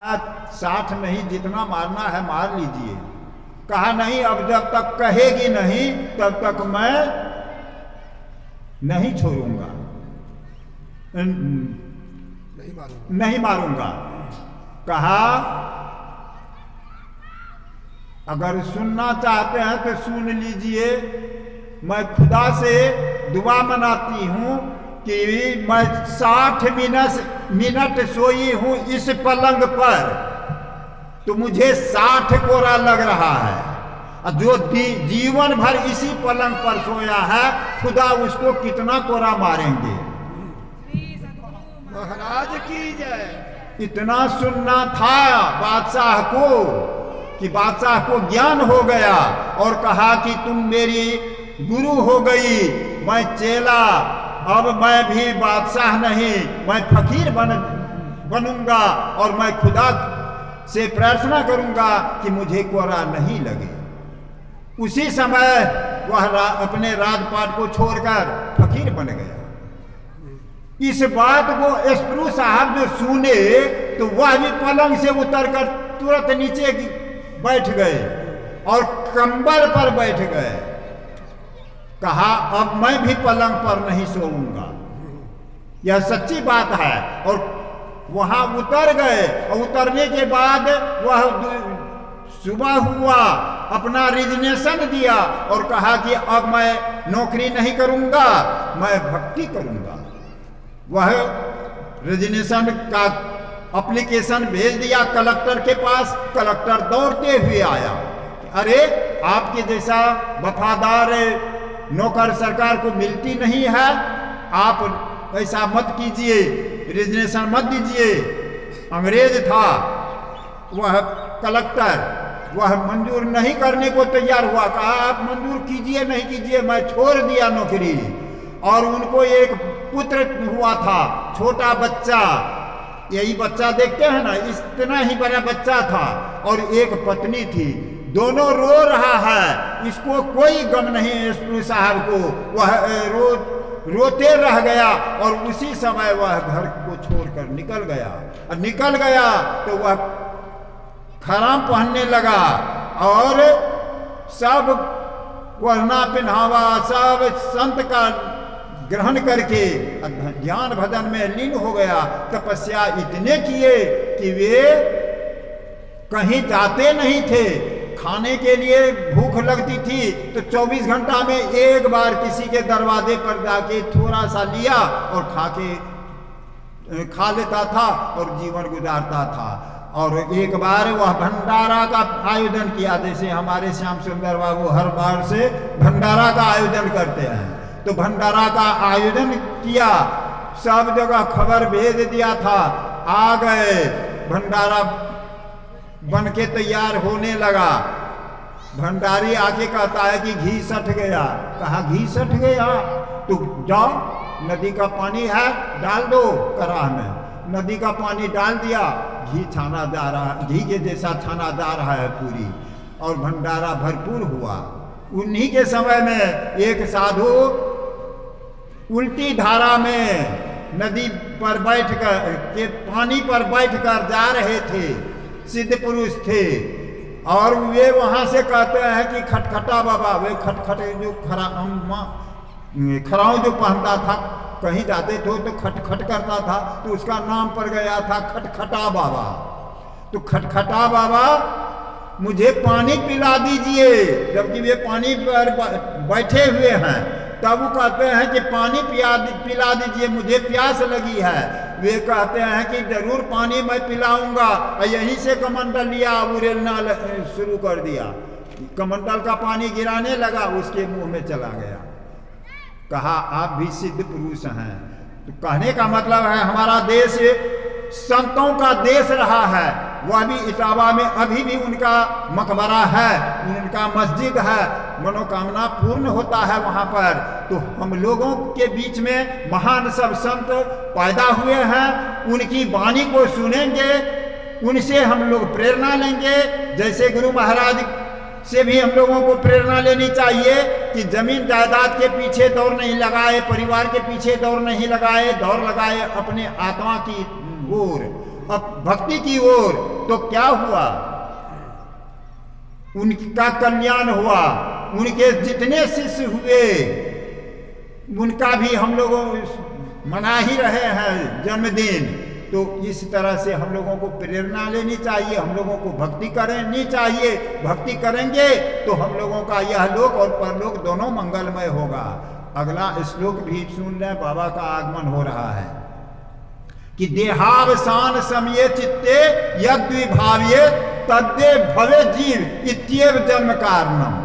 60 नहीं, जितना मारना है मार लीजिए। कहा नहीं, अब जब तक कहेगी नहीं तब तक मैं नहीं छोड़ूंगा, नहीं मारूंगा। कहा अगर सुनना चाहते हैं तो सुन लीजिए, मैं खुदा से दुआ मनाती हूं कि मैं 60 मिनट सोई हूं इस पलंग पर, तो मुझे 60 कोरा लग रहा है। और जो जीवन भर इसी पलंग पर सोया है, खुदा उसको कितना कोरा मारेंगे। महाराज की जय। इतना सुनना था बादशाह को कि बादशाह को ज्ञान हो गया और कहा कि तुम मेरी गुरु हो गई, मैं चेला, अब मैं भी बादशाह नहीं, मैं फकीर बनूंगा और मैं खुदा से प्रार्थना करूंगा कि मुझे कोरा नहीं लगे। उसी समय वह अपने राजपाट को छोड़कर फकीर बन गया। इस बात को एस्प्रू साहब जो सुने तो वह भी पलंग से उतरकर तुरंत नीचे बैठ गए और कंबल पर बैठ गए। कहा अब मैं भी पलंग पर नहीं सोऊंगा, यह सच्ची बात है। और वहां उतर गए और उतरने के बाद वह सुबह हुआ, अपना रिजनेशन दिया और कहा कि अब मैं नौकरी नहीं करूंगा, मैं भक्ति करूंगा। वह रिजनेशन का एप्लीकेशन भेज दिया कलेक्टर के पास। कलेक्टर दौड़ते हुए आया, अरे आपके जैसा वफादार नौकर सरकार को मिलती नहीं है, आप ऐसा मत कीजिए, रिजनेशन मत दीजिए। अंग्रेज था वह कलेक्टर, वह मंजूर नहीं करने को तैयार हुआ। कहा आप मंजूर कीजिए नहीं कीजिए, मैं छोड़ दिया नौकरी। और उनको एक पुत्र हुआ था, छोटा बच्चा, यही बच्चा देखते हैं ना, इतना ही बड़ा बच्चा था, और एक पत्नी थी। दोनों रो रहा है, इसको कोई गम नहीं एस्प्रू साहब को। वह रोते रह गया और उसी समय वह घर को छोड़कर निकल गया। और निकल गया तो वह खराम पहनने लगा और सब वरना पहनावा सब संत का ग्रहण करके ध्यान भजन में लीन हो गया। तपस्या इतने किए कि वे कहीं जाते नहीं थे। खाने के लिए भूख लगती थी तो 24 घंटा में एक बार किसी के दरवाजे पर जाके थोड़ा सा लिया और खा लेता था और जीवन गुजारता था। और एक बार वह भंडारा का आयोजन किया, जैसे हमारे श्याम सुंदर बाबू हर बार से भंडारा का आयोजन करते हैं, तो भंडारा का आयोजन किया, सब जगह खबर भेज दिया था। आ गए, भंडारा बन के तैयार होने लगा। भंडारी आके कहता है कि घी सट गया। कहा घी सट गया तो जाओ, नदी का पानी है डाल दो कराह में। नदी का पानी डाल दिया, घी छाना जा रहा, घी के जैसा छाना जा रहा है पूरी, और भंडारा भरपूर हुआ। उन्हीं के समय में एक साधु उल्टी धारा में नदी पर बैठकर के पानी पर बैठकर जा रहे थे, सिद्ध पुरुष थे। और वे वहां से कहते हैं कि खटखटा बाबा, वे खटखटे जो खराऊ जो पहनता था, कहीं जाते थे तो खटखट करता था, तो उसका नाम पड़ गया था खटखटा बाबा। तो खटखटा बाबा मुझे पानी पिला दीजिए, जबकि वे पानी पर बैठे हुए हैं। तब वो कहते हैं कि पानी पिला दीजिए, मुझे प्यास लगी है। वे कहते हैं कि जरूर पानी मैं पिलाऊंगा। और यहीं से कमंडल लिया, उड़ेलना शुरू कर दिया। कमंडल का पानी गिराने लगा, उसके मुंह में चला गया। कहा आप भी सिद्ध पुरुष हैं। तो कहने का मतलब है हमारा देश संतों का देश रहा है। वह भी इटावा में अभी भी उनका मकबरा है, उनका मस्जिद है, मनोकामना पूर्ण होता है वहाँ पर। तो हम लोगों के बीच में महान सब संत पैदा हुए हैं, उनकी वाणी को सुनेंगे, उनसे हम लोग प्रेरणा लेंगे। जैसे गुरु महाराज से भी हम लोगों को प्रेरणा लेनी चाहिए कि जमीन जायदाद के पीछे दौड़ नहीं लगाए, परिवार के पीछे दौड़ नहीं लगाए, दौड़ लगाए अपने आत्मा की ओर, भक्ति की ओर। तो क्या हुआ? उनका कल्याण हुआ। उनके जितने शिष्य हुए उनका भी हम लोगों मना ही रहे हैं जन्मदिन। तो इस तरह से हम लोगों को प्रेरणा लेनी चाहिए, हम लोगों को भक्ति करनी चाहिए। भक्ति करेंगे तो हम लोगों का यह लोक और परलोक दोनों मंगलमय होगा। अगला श्लोक भी सुन लें, बाबा का आगमन हो रहा है कि देहावसान समये चित्ते यद्विभाव्ये तद्दे भवे जीव इत्येव जन्म कारणम।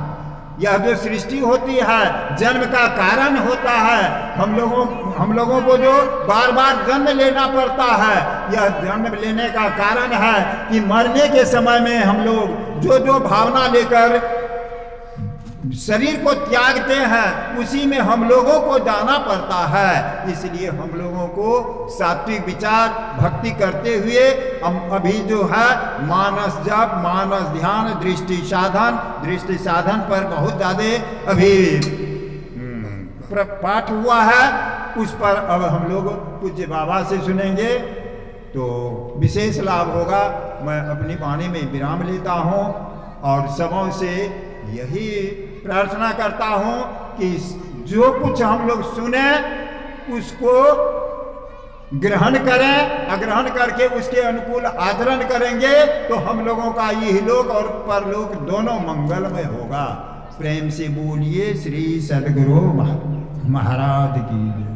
यह जो सृष्टि होती है जन्म का कारण होता है। हम लोगों को जो बार बार जन्म लेना पड़ता है, यह जन्म लेने का कारण है कि मरने के समय में हम लोग जो जो भावना लेकर शरीर को त्यागते हैं उसी में हम लोगों को जाना पड़ता है। इसलिए हम लोगों को सात्विक विचार भक्ति करते हुए हम अभी जो है मानस जप, मानस ध्यान, दृष्टि साधन पर बहुत ज़्यादा अभी पाठ हुआ है। उस पर अब हम लोग पूज्य बाबा से सुनेंगे तो विशेष लाभ होगा। मैं अपनी वाणी में विराम लेता हूँ और सबों से यही प्रार्थना करता हूं कि जो कुछ हम लोग सुने उसको ग्रहण करें। अग्रहण करके उसके अनुकूल आचरण करेंगे तो हम लोगों का यह लोक और परलोक दोनों मंगलमय होगा। प्रेम से बोलिए श्री सद्गुरु महाराज की जय।